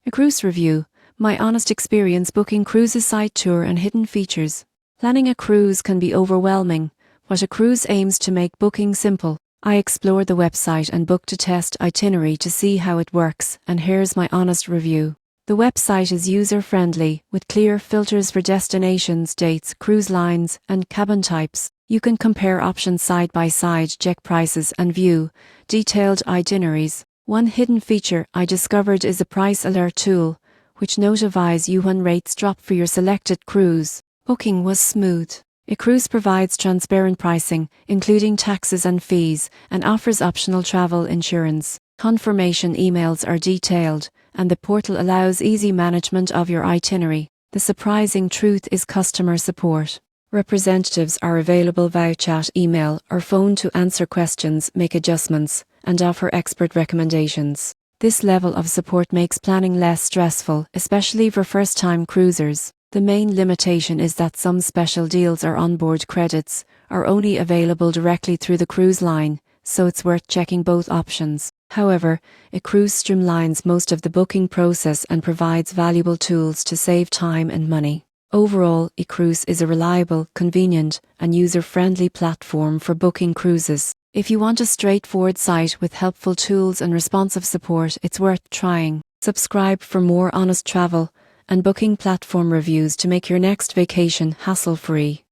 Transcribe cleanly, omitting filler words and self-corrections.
iCruise review. My honest experience booking cruises, site tour and hidden features. Planning a cruise can be overwhelming, but iCruise aims to make booking simple. I explored the website and booked a test itinerary to see how it works, and here's my honest review. The website is user-friendly, with clear filters for destinations, dates, cruise lines, and cabin types. You can compare options side by side, check prices, and view detailed itineraries. One hidden feature I discovered is a price alert tool, which notifies you when rates drop for your selected cruise. Booking was smooth. iCruise provides transparent pricing, including taxes and fees, and offers optional travel insurance. Confirmation emails are detailed, and the portal allows easy management of your itinerary. The surprising truth is customer support. Representatives are available via chat, email, or phone to answer questions, make adjustments, and offer expert recommendations. This level of support makes planning less stressful, especially for first-time cruisers. The main limitation is that some special deals or onboard credits are only available directly through the cruise line, so it's worth checking both options. However, iCruise streamlines most of the booking process and provides valuable tools to save time and money. Overall, iCruise is a reliable, convenient, and user-friendly platform for booking cruises. If you want a straightforward site with helpful tools and responsive support, it's worth trying. Subscribe for more honest travel and booking platform reviews to make your next vacation hassle-free.